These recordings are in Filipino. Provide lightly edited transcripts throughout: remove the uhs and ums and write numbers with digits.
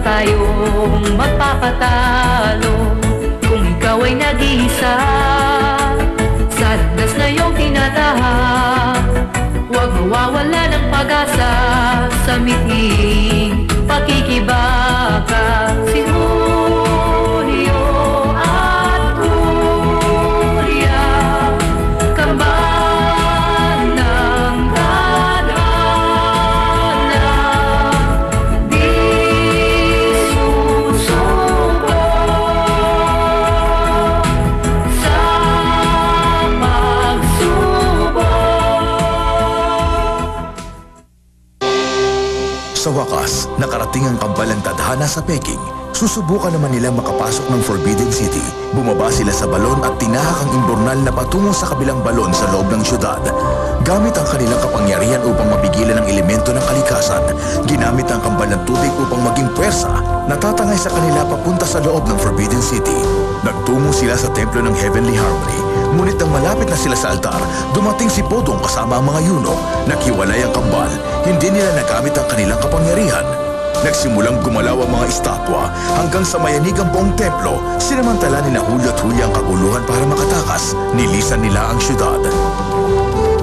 tayong magpapatalo kung ikaw ay nag-iisa sa landas na iyong tinatahak. Huwag mawawala ng pag-asa sa miting pakikibaka. Si Julio at Julia, kambal ng tadhana, di susuko sa pagsubok. Sa wakas, nakarating ang kambalang tadhana sa Peking. Susubukan naman nilang makapasok ng Forbidden City. Bumaba sila sa balon at tinahak ang imburnal na patungo sa kabilang balon sa loob ng syudad. Gamit ang kanilang kapangyarihan upang mapigilan ang elemento ng kalikasan, ginamit ang kambal ng tubig upang maging puwersa, natatangay sa kanila papunta sa loob ng Forbidden City. Nagtungo sila sa templo ng Heavenly Harmony. Ngunit nang malapit na sila sa altar, dumating si Podong kasama ang mga yuno. Naghiwalay ang kambal. Hindi nila nagamit ang kanilang kapangyarihan. Nagsimulang gumalaw ang mga estatwa hanggang sa mayanig ang buong templo. Sinamantala ni Julio at Julia ang kaguluhan para makatakas. Nilisan nila ang syudad.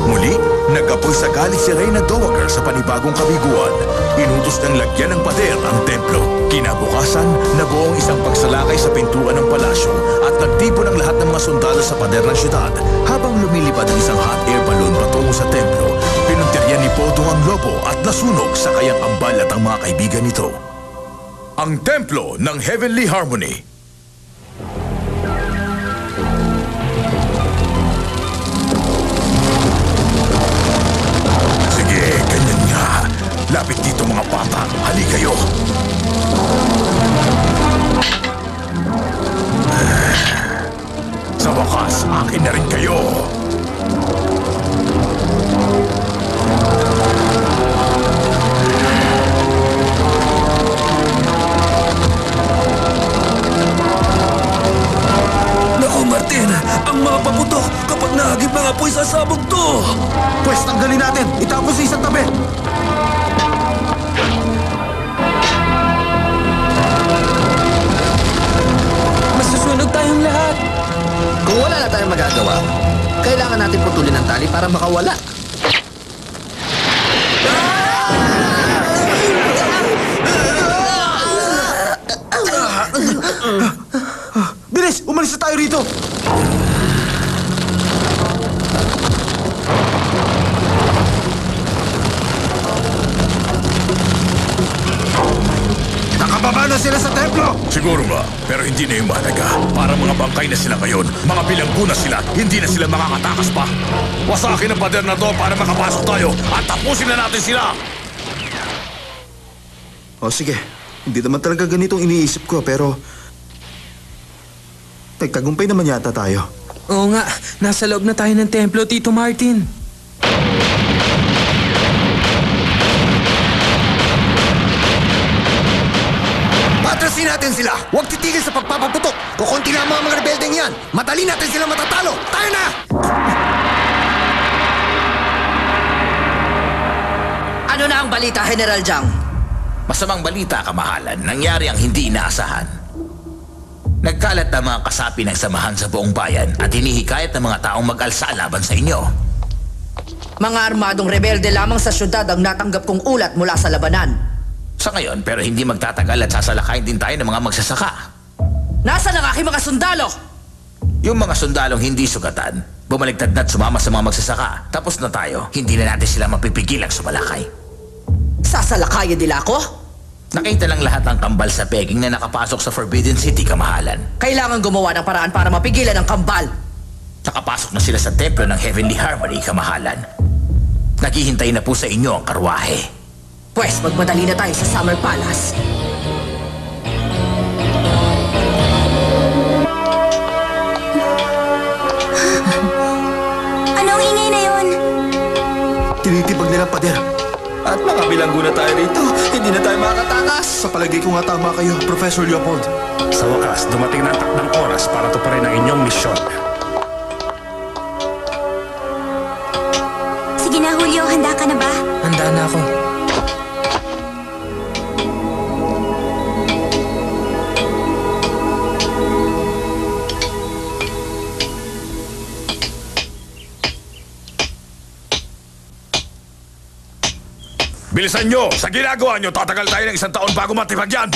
Muli, nag-apoy sa galit si Reyna Dowager sa panibagong kabiguan. Inutos ng lagyan ng pader ang templo. Kinabukasan, nabuo ang isang pagsalakay sa pintuan ng palasyo at nagtipon ang lahat ng mga sundalo sa pader ng syudad. Habang lumilipad ang isang hot air balloon patungo sa templo, pinuntiryan ni Podong ang lobo at nasunog sa kayang ambal at ang mga kaibigan nito. Ang templo ng Heavenly Harmony. Sige, ganyan nga. Lapit dito mga bata. Hali kayo. Sa wakas, akin na rin kayo. Naku, Martin! Ang mga paputok kapag nahagip ng apoy sa sabog to! Pwes, tanggalin natin! Itapos sa isang tabi! Masusunog tayong lahat! Kung wala na tayong magagawa, kailangan natin putulin ang tali para makawala. Bilis! Umalis na tayo rito! Nakababa na sila sa templo! Siguro nga, pero hindi na yung mahalaga. Para mga bangkay na sila ngayon, mga bilanggo na sila, hindi na sila makakatakas pa. Wasakin ang pader na to para makapasok tayo at tapusin na natin sila! O sige, hindi naman talaga ganitong iniisip ko pero... Nagtagumpay naman yata tayo. Oo nga, nasa loob na tayo ng templo, Tito Martin. Patrasin natin sila! Huwag titigil sa pagpapaputok! Kukunti lang ang mga rebeldeng yan! Madali natin sila matatalo! Tayo na! Ano na ang balita, General Jiang? Masamang balita, kamahalan. Nangyari ang hindi inaasahan. Nagkalat na mga kasapi ng samahan sa buong bayan at hinihikayat ng mga taong mag-alsa laban sa inyo. Mga armadong rebelde lamang sa syudad ang natanggap kong ulat mula sa labanan. Sa ngayon, pero hindi magtatagal at sasalakayin din tayo ng mga magsasaka. Nasaan ang aking mga sundalo? Yung mga sundalong hindi sugatan, bumaligtad na at sumama sa mga magsasaka. Tapos na tayo, hindi na natin sila mapipigilang sumalakay. Sasalakayin nila ako? Nakita lang lahat ng kambal sa Peking na nakapasok sa Forbidden City, kamahalan. Kailangan gumawa ng paraan para mapigilan ang kambal. Nakapasok na sila sa templo ng Heavenly Harmony, kamahalan. Naghihintay na po sa inyo ang karwahe. Pwes, magmadali na tayo sa Summer Palace. Anong ingay na yun? Tinitibag nilang pader. At makabilanggo na tayo rito. Hindi na tayo makatakas. Sa palagay ko nga tama kayo, Professor Leopold. Sa wakas, dumating na ang takdang oras para tuparin ang inyong misyon. Sige na, Julio. Handa ka na ba? Handa na ako. Bilisan nyo! Sa ginagawa nyo, tatagal tayo ng 1 taon bago matibag yan!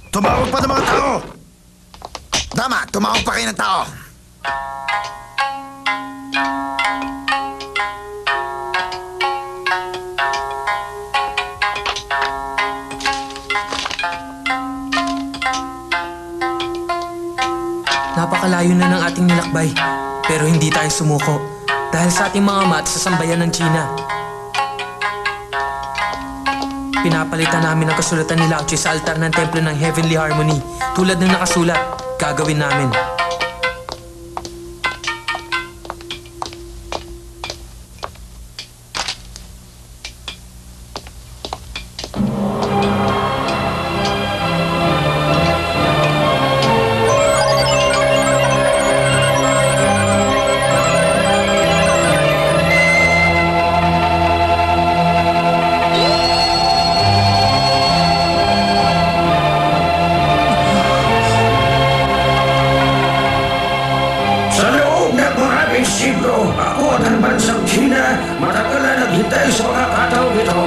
Tumawag pa ng mga tao! Tama, tumawag pa kayo ng tao. Napakalayo na ng ating nilakbay, pero hindi tayo sumuko dahil sa ating mga mat sa sambayan ng China. Pinapalitan namin ang kasulatan ni Lao Che sa altar ng templo ng Heavenly Harmony. Tulad ng nakasulat, gagawin namin. Sa loob ng maraming siglo, ako at ang bansang China matagal na naghintay sa pagkakataong ito.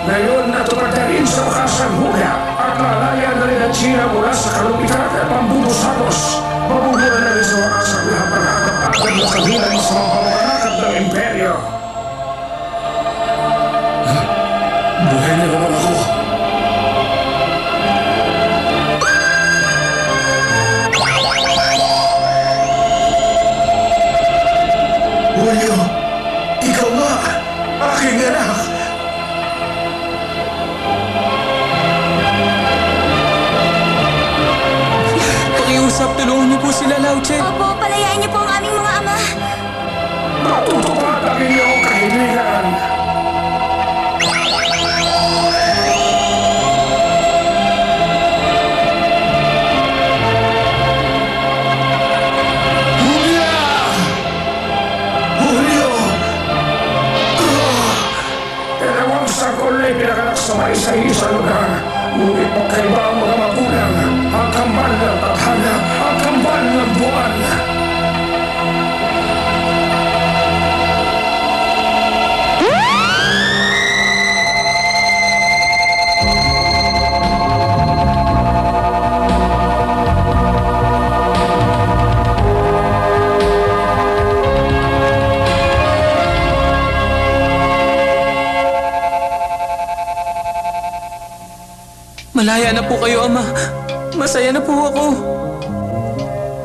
Ngayon natupad na rin sa wakas ang hula at lalaya na rin ang China mula sa kalupitan at pambubusatos. Mabubura na rin sa wakas ang lahat ng nakakapagod na kabilang sa mga pamamanakad ng imperyo. Buhay na naman ako. Julio, ikaw nga, aking anak. Pakiusap, tulungan niyo po sila, Lao Che. Opo, palayain niyo po ang aming mga ama. Matutupad ang inyong kahilingan. Julio! Dalawang sanggol ay pinaganak sa may isa lugar. Ngunit magkaiba ang mga magulang. Ang kambal ng tadhana, ang kambal ng buwan. Malaya na po kayo, Ama. Masaya na po ako.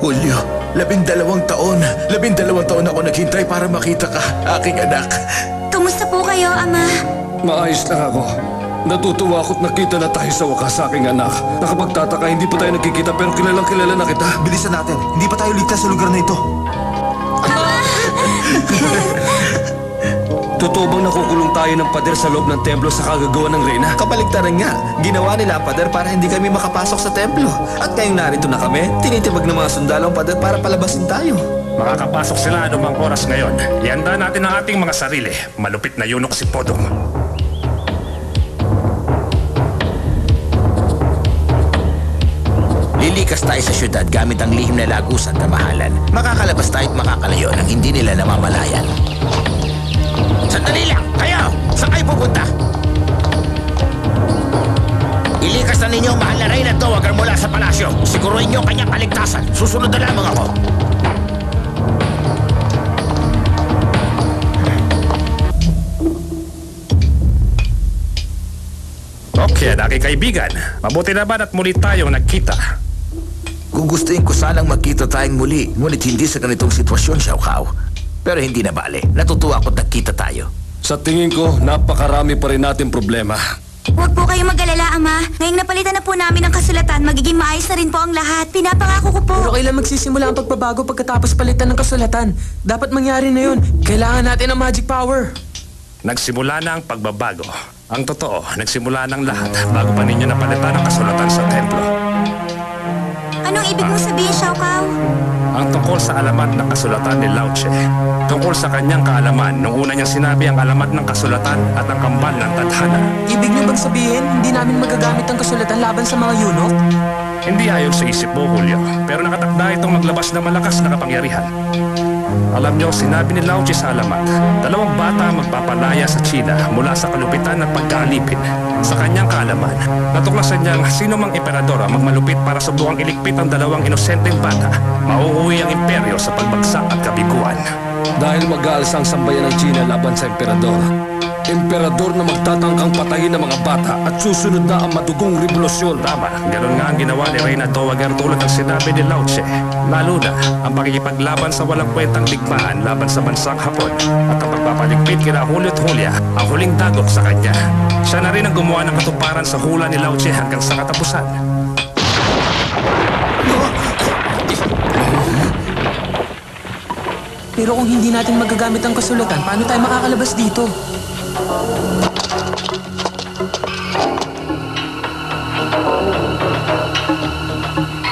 Julio, 12 taon. 12 taon ako naghintay para makita ka, aking anak. Kamusta po kayo, Ama? Maayos lang ako. Natutuwa ako't nakita na tayo sa wakas sa aking anak. Nakapagtataka, hindi pa tayo nagkikita pero kilalang kilala na kita. Bilisan natin, hindi pa tayo ligtas sa lugar na ito. Totoo bang nakukulong tayo ng pader sa loob ng templo sa kagagawa ng reyna? Kabaligtaran nga, ginawa nila ang pader para hindi kami makapasok sa templo. At ngayong narito na kami, tinitibag ng mga sundalo ang pader para palabasin tayo. Makakapasok sila anumang oras ngayon. Ihanda natin ang ating mga sarili. Malupit na yunok si Podong. Lilikas tayo sa syudad gamit ang lihim na lagusan na mahalan. Makakalabas tayo at makakalayo nang hindi nila namamalayan. Sandali lang! Kayo! Saan kayo pupunta? Ilikas na ninyo ang mahal na reyna at tawagan mula sa palasyo. Siguruhin nyo kanyang kaligtasan. Susunod na lamang ako. Okay, aking kaibigan. Mabuti naman at muli tayong nagkita. Gugustuhin ko sanang magkita tayong muli, ngunit hindi sa ganitong sitwasyon, Xiao Kao. Pero hindi na bale. Natutuwa ako't nagkita tayo. Sa tingin ko, napakarami pa rin natin problema. Huwag po kayong mag-alala, Ama. Ngayong napalitan na po namin ang kasulatan, magiging maayos na rin po ang lahat. Pinapangako ko po. Pero kailan magsisimula ang pagbabago pagkatapos palitan ng kasulatan? Dapat mangyari na yun. Kailangan natin ang magic power. Nagsimula na ang pagbabago. Ang totoo, nagsimula ng lahat bago pa ninyo napalitan ang kasulatan sa templo. Anong ibig mong sabihin, Xiao Kao? Ang tungkol sa alamat ng kasulatan ni Lao Che. Tungkol sa kanyang kaalaman nung una niyang sinabi ang alamat ng kasulatan at ang kambal ng tadhana. Ibig niyo bang sabihin, hindi namin magagamit ang kasulatan laban sa mga yunok? Hindi ayon sa isip mo, Julio. Pero nakatakda itong maglabas ng malakas na kapangyarihan. Alam niyo, sinabi ni Lao Che sa alamat, 2 bata ang magpapalaya sa China mula sa kalupitan ng pagkaalipin. Sa kanyang kaalaman, natuklasan niyang sino mang emperador ang magmalupit para subukang iligpit ang 2 inosenteng bata, mauuwi ang imperyo sa pagbagsak at kabiguan. Dahil mag-aalsa ang sambayan ng China laban sa emperador. Emperador na magtatangkang patayin ng mga bata at susunod na ang madugong revolusyon. Tama, ganun nga ang ginawa ni Reyna Dowager tulad ng sinabi ni Lao Che. Lalo na ang pakikipaglaban sa walang kwentang digmaan laban sa bansang Hapon at ang pagpapaligpit kina Julio at Julia, ang huling dagok sa kanya. Siya na rin ang gumawa ng katuparan sa hula ni Lao Che hanggang sa katapusan. Pero kung hindi natin magagamit ang kasulatan, paano tayo makakalabas dito?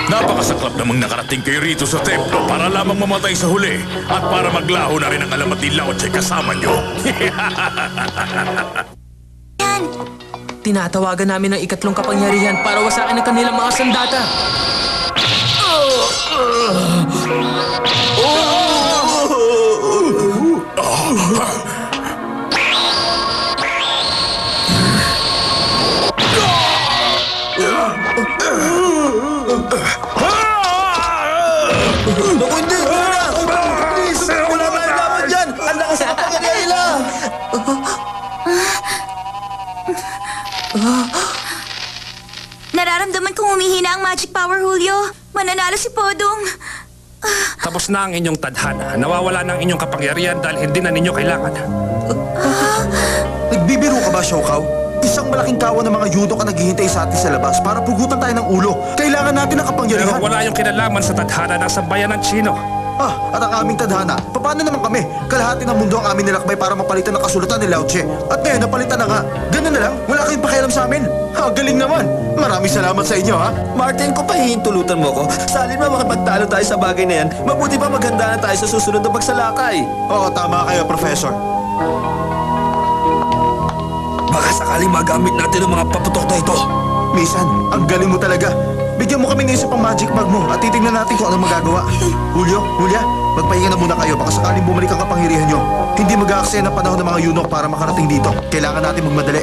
Napakasaklap namang nakarating kayo rito sa templo para lamang mamatay sa huli at para maglaho na rin ang alamat ni Lao Che kasama nyo. Tinatawagan namin ang ikatlong kapangyarihan para wasakin ang kanilang mga sandata. Naku, hindi! Please! Wala tayong laban dyan! Ang lakas ng kapangyarihan nila! Nararamdaman kong humihina ang magic power, Julio. Mananalo si Podong. Tapos na ang inyong tadhana. Nawawala na ang inyong kapangyarihan dahil hindi na ninyo kailangan. Nagbibiro ka ba, Shokao? Isang malaking kawan ng mga judo ka naghihintay sa atin sa labas para pugutan tayo ng ulo. Kailangan natin ng kapangyarihan. Pero wala yung kinalaman sa tadhana ng sambayan ng Chino. At ang aming tadhana, paano naman kami? Kalahati ng mundo ang aming nilakbay para mapalitan ng kasulatan ni Lao Che. At ngayon, napalitan na nga. Ganun na lang, wala kayong pakialam sa amin. Galing naman. Maraming salamat sa inyo, ha? Martin, kung pahihintulutan mo ko, salin mo makipagtalo tayo sa bagay na yan, mabuti pa maghanda na tayo sa susunod na pagsalakay. Oo, tama kayo, Professor. Baka sakaling magamit natin ang mga paputok na ito. Misan, ang galing mo talaga. Bigyan mo kami ng isa pang magic bag mo at titignan natin kung anong magagawa. Julio, Julia, magpahinga na muna kayo. Baka sakaling bumalik ang kapangyarihan nyo. Hindi mag-aaksaya ng panahon ng mga yunok para makarating dito. Kailangan natin magmadali.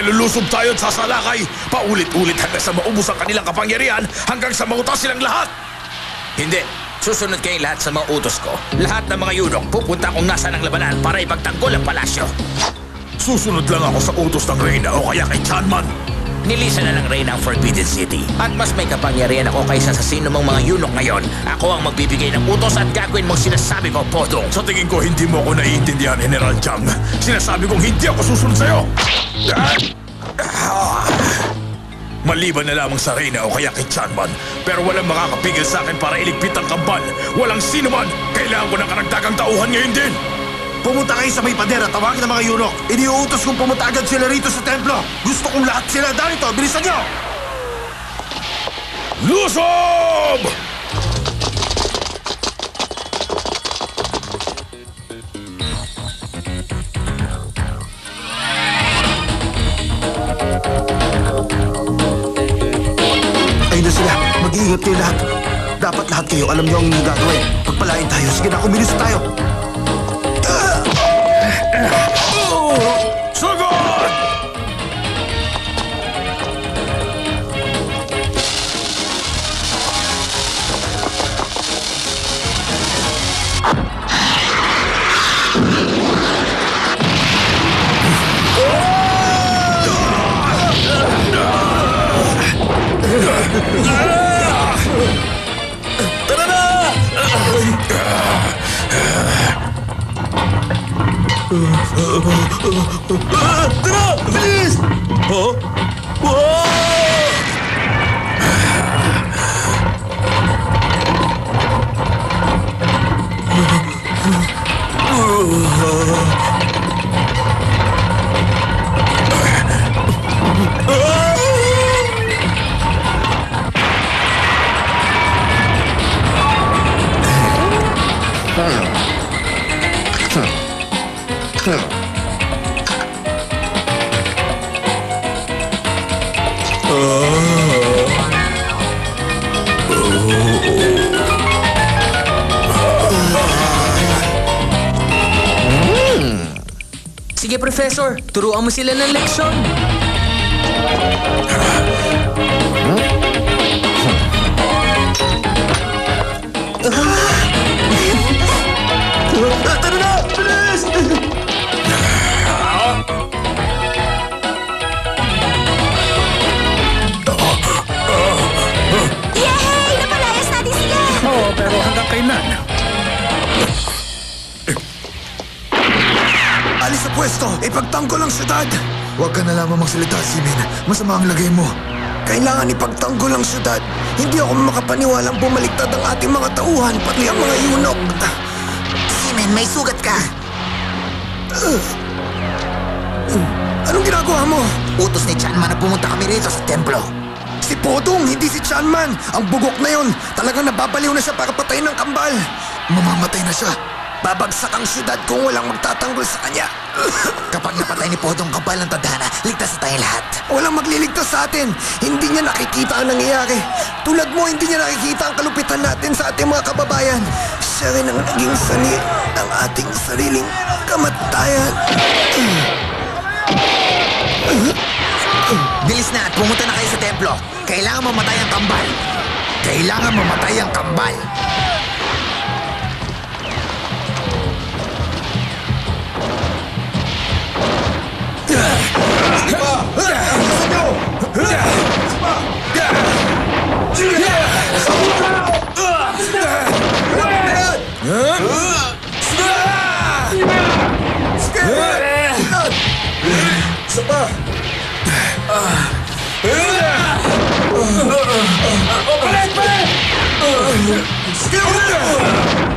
Lulusob tayo at sasalakay, paulit-ulit hanggang sa maubos ang kanilang kapangyarihan, hanggang sa mautas silang lahat. Hindi. Susunod kayong lahat sa mga utos ko. Lahat ng mga yunok pupunta kung nasaan ang labanan para ipagtanggol ang palasyo. Susunod lang ako sa utos ng Reyna o kaya kay Chanman. Nilisan na ng Reyna ang Forbidden City. At mas may kapangyarihan ako kaysa sa sino mang mga yunok ngayon. Ako ang magbibigay ng utos at gagawin mong sinasabi ko, Podong. Sa tingin ko, hindi mo ako naiintindihan, General Chang. Sinasabi kong hindi ako susunod sa'yo. Maliban na lamang sa Reyna o kaya kay Chanman, pero walang makakapigil sa akin para iligpit ang kambal. Walang sino man. Kailangan ko ng karagdagang tauhan ngayon din. Pumunta kayo sa may pader at tawagin ang mga yunok. Iniuutos kong pumunta agad sila rito sa templo. Gusto kong lahat sila dito. Bilisan nyo! Lusob! Ayun na sila. Mag-iingat kayo lahat. Dapat lahat kayo alam nyo ang inyong gagawin. Pagpalain tayo. Sige na, kumilos tayo. Sugod! Tara na! Tara! Bilis! Wow! Sige, Professor. Turuan mo sila ng leksyon. Tara na! Bilis! Yay! Napalayas natin sila! Oo, pero hanggang kailan? Alis sa pwesto! Ipagtanggol ang syudad! Huwag ka na lamang magsalita, Simin. Masama ang lagay mo. Kailangan ipagtanggol ang syudad. Hindi ako makapaniwalang bumaliktad ang ating mga tauhan, pati ang mga yunok. Simen, may sugat ka. Anong ginagawa mo? Utos ni Chanman na pumunta kami rito sa templo. Si Podong, hindi si Chanman. Ang bugok na yon, talagang nababaliw na siya para patayin ng kambal. Mamamatay na siya. Babagsak ang syudad kung walang magtatanggol sa kanya. Kapag napatay ni Podong Kambal ng tadhana, ligtas na tayong lahat. Walang magliligtas sa atin. Hindi niya nakikita ang nangyayari. Tulad mo, hindi niya nakikita ang kalupitan natin sa ating mga kababayan. Siya rin ang naging sani ng ating sariling kamatayan. Bilis na at pumunta na kayo sa templo. Kailangan mamatay ang kambal. Kailangan mamatay ang kambal.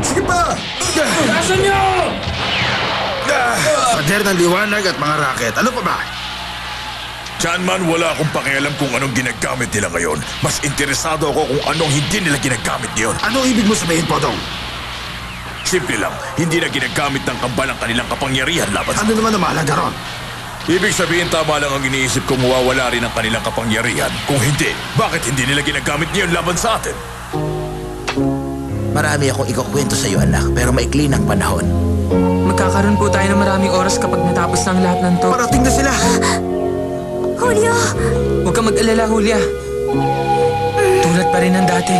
Sige pa! Pader ng liwanag at mga raket. Ano pa ba? Chanman, wala akong pakialam kung anong ginagamit nila ngayon. Mas interesado ako kung anong hindi nila ginagamit ngayon. Ano ibig mo sabihin, Podong? Simple lang, hindi na ginagamit ng kambal ang kanilang kapangyarihan laban sa... Ano naman ang mahalaga ron? Ibig sabihin tama lang ang iniisip kong mawawala rin ang kanilang kapangyarihan. Kung hindi, bakit hindi nila ginagamit ngayon laban sa atin? Marami akong ikukwento sa iyo, anak, pero maikli ng panahon. Magkakaroon po tayo ng maraming oras kapag natapos na ang lahat ng to. Parating na sila! Julio! Huwag kang mag-alala, Julia. Tulad pa rin ng dati.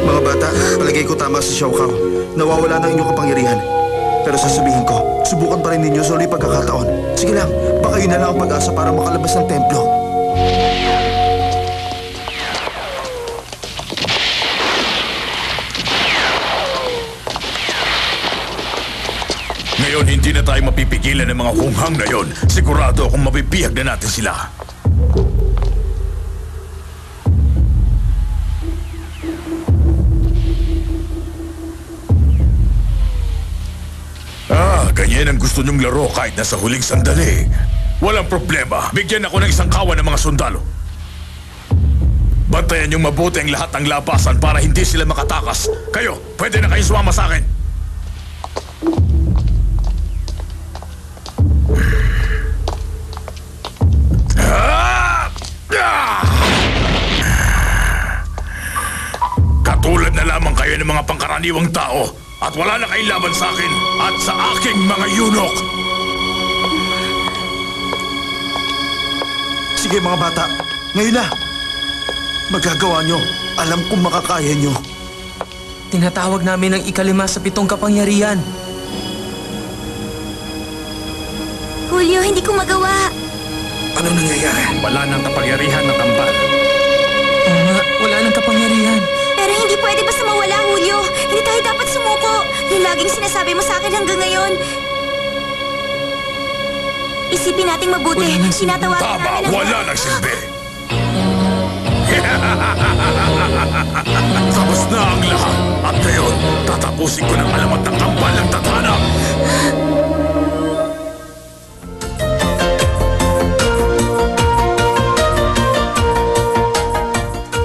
Mga bata, palagay ko tama si Xiao Kao. Nawawala ng inyong kapangyarihan. Pero sasabihin ko, subukan pa rin ninyo sa ulit pagkakataon. Sige lang, baka yun na lang ang pag-asa para makalabas ng templo. Ngayon, hindi na tayo mapipigilan ng mga hunghang na yon. Sigurado akong mapipihag na natin sila. Ganyan ang gusto niyong laro kahit nasa huling sandali. Walang problema. Bigyan ako ng isang kawan ng mga sundalo. Bantayan niyong mabuti ang lahat ng labasan para hindi sila makatakas. Kayo, pwede na kayong sumama sa akin. Katulad na lamang kayo ng mga pangkaraniwang tao. At wala na kayong laban sa akin at sa aking mga yunok. Sige mga bata, ngayon na. Magagawa nyo. Alam kong makakaya nyo. Tinatawag namin ang ikalima sa 7 kapangyarihan. Julio, hindi ko magawa. Ano nangyayari? Wala nang kapangyarihan ng kambal. Oo nga, wala nang kapangyarihan. Pero hindi pwede basta mawala, Julio. Hindi tayo dapat sumuko. Yung laging sinasabi mo sa akin hanggang ngayon. Isipin nating mabuti. Tinatawagan Tama, namin ang... wala nang silbi. Tapos na ang lahat. At ngayon, tatapusin ko ng alamat ng kambal ng tadhana.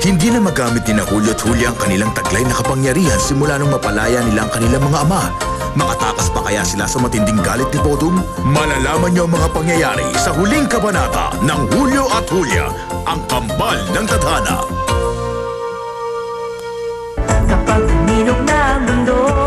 Hindi na magamit ni Julio at Julia ang kanilang taglay na kapangyarihan simula nung mapalaya nila ang kanilang mga ama. Makatakas pa kaya sila sa matinding galit ni Podong? Malalaman niyo ang mga pangyayari sa huling kabanata ng Julio at Julia, ang kambal ng tadhana. Kapag minok na ang mundo